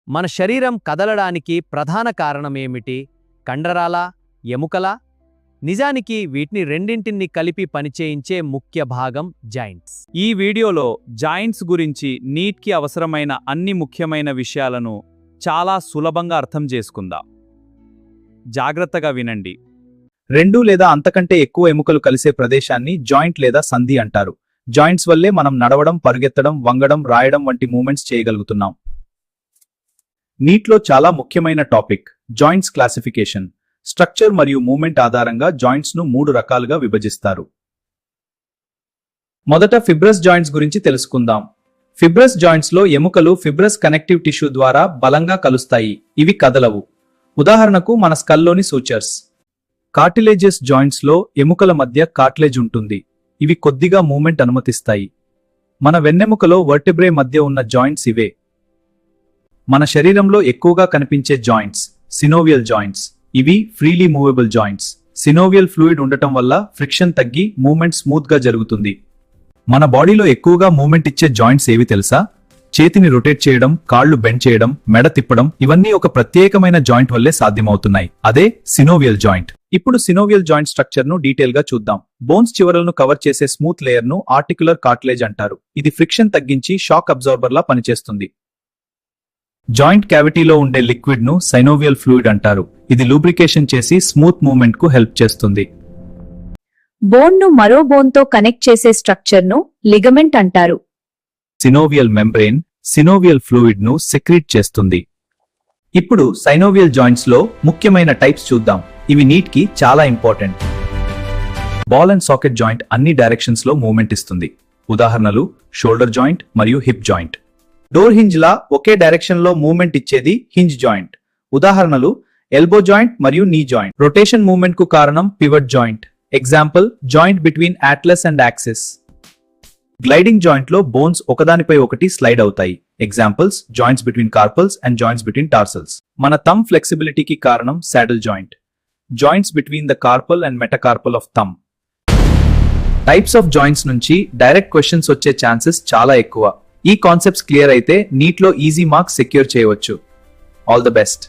మన శరీరం కదలడానికి ప్రధాన కారణమేమిటి? కండరాలా? ఎముకలా? నిజానికి వీటిని రెండింటిని కలిపి పనిచేయించే ముఖ్య భాగం జాయింట్స్. ఈ వీడియోలో జాయింట్స్ గురించి నీట్కి అవసరమైన అన్ని ముఖ్యమైన విషయాలను చాలా సులభంగా అర్థం చేసుకుందాం. జాగ్రత్తగా వినండి. 2 లేదా అంతకంటే ఎక్కువ ఎముకలు కలిసే ప్రదేశాన్ని జాయింట్ లేదా సంధి అంటారు. జాయింట్స్ వల్లే మనం నడవడం, పరుగెత్తడం, వంగడం, రాయడం వంటి మూమెంట్స్ చేయగలుగుతున్నాం. నీట్లో చాలా ముఖ్యమైన టాపిక్ జాయింట్స్ క్లాసిఫికేషన్. స్ట్రక్చర్ మరియు మూమెంట్ ఆధారంగా జాయింట్స్ ను 3 రకాలుగా విభజిస్తారు. మొదట ఫిబ్రస్ జాయింట్స్ గురించి తెలుసుకుందాం. ఫిబ్రస్ జాయింట్స్ లో ఎముకలు ఫిబ్రస్ కనెక్టివ్ టిష్యూ ద్వారా బలంగా కలుస్తాయి. ఇవి కదలవు. ఉదాహరణకు మన స్కల్లోని సూచర్స్. కార్టిలేజియస్ జాయింట్స్ లో ఎముకల మధ్య కార్టిలేజ్ ఉంటుంది. ఇవి కొద్దిగా మూమెంట్ అనుమతిస్తాయి. మన వెన్నెముకలో వర్టెబ్రే మధ్య ఉన్న జాయింట్స్ ఇవే. మన శరీరంలో ఎక్కువగా కనిపించే జాయింట్స్ సినోవియల్ జాయింట్స్. ఇవి ఫ్రీలీ మూవబుల్ జాయింట్స్. సినోవియల్ ఫ్లూయిడ్ ఉండటం వల్ల ఫ్రిక్షన్ తగ్గి మూమెంట్ స్మూత్ గా జరుగుతుంది. మన బాడీలో ఎక్కువగా మూమెంట్ ఇచ్చే జాయింట్స్ ఏవి తెలుసా? చేతిని రొటేట్ చేయడం, కాళ్లు బెండ్ చేయడం, మెడ తిప్పడం, ఇవన్నీ ఒక ప్రత్యేకమైన జాయింట్ వల్లే సాధ్యమవుతున్నాయి. అదే సినోవియల్ జాయింట్. ఇప్పుడు సినోవియల్ జాయింట్ స్ట్రక్చర్ ను డీటెయిల్ గా చూద్దాం. బోన్స్ చివరలను కవర్ చేసే స్మూత్ లేయర్ ను ఆర్టిక్యులర్ కార్టిలేజ్ అంటారు. ఇది ఫ్రిక్షన్ తగ్గించి షాక్ అబ్జార్బర్ లా పనిచేస్తుంది. జాయింట్ క్యావిటీలో ఉండే లిక్విడ్ ను సైనోవియల్ ఫ్లూయిడ్ అంటారు. ఇది లూబ్రికేషన్ చేసి స్మూత్ మూవ్మెంట్ కు హెల్ప్ చేస్తుంది. బోన్ ను మరో బోన్ తో కనెక్ట్ చేసే స్ట్రక్చర్ ను లిగమెంట్ అంటారు. సినోవియల్ మెంబ్రెయిన్ సినోవియల్ ఫ్లూయిడ్ ను సెక్రీట్ చేస్తుంది. ఇప్పుడు సైనోవియల్ జాయింట్స్ లో ముఖ్యమైన టైప్స్ చూద్దాం. ఇవి నీట్ కి చాలా important. Ball and socket joint అన్ని డైరెక్షన్స్ లో మూవ్మెంట్ ఇస్తుంది. ఉదాహరణలు షోల్డర్ జాయింట్ మరియు హిప్ జాయింట్. డోర్ హింజ్ లా ఒకే డైరెక్షన్ లో మూవ్మెంట్ ఇచ్చేది హింజ్ జాయింట్. ఉదాహరణలు ఎల్బో జాయింట్ మరియు నీ జాయింట్. రొటేషన్ మూవ్మెంట్ కు కారణం pivot joint. Example joint between atlas and axis. Gliding joint లో బోన్స్ ఒకదానిపై ఒకటి స్లైడ్ అవుతాయి. Examples joints between carpals and joints between tarsals. మన థంబ్ ఫ్లెక్సిబిలిటీకి కారణం saddle joint. Joints between the carpal and metacarpal of thumb. Types of joints నుంచి direct questions వచ్చే chances చాలా ఎక్కువ. ఈ కాన్సెప్ట్స్ క్లియర్ అయితే నీట్ లో ఈజీ మార్క్స్ సెక్యూర్ చేయవచ్చు. All the best.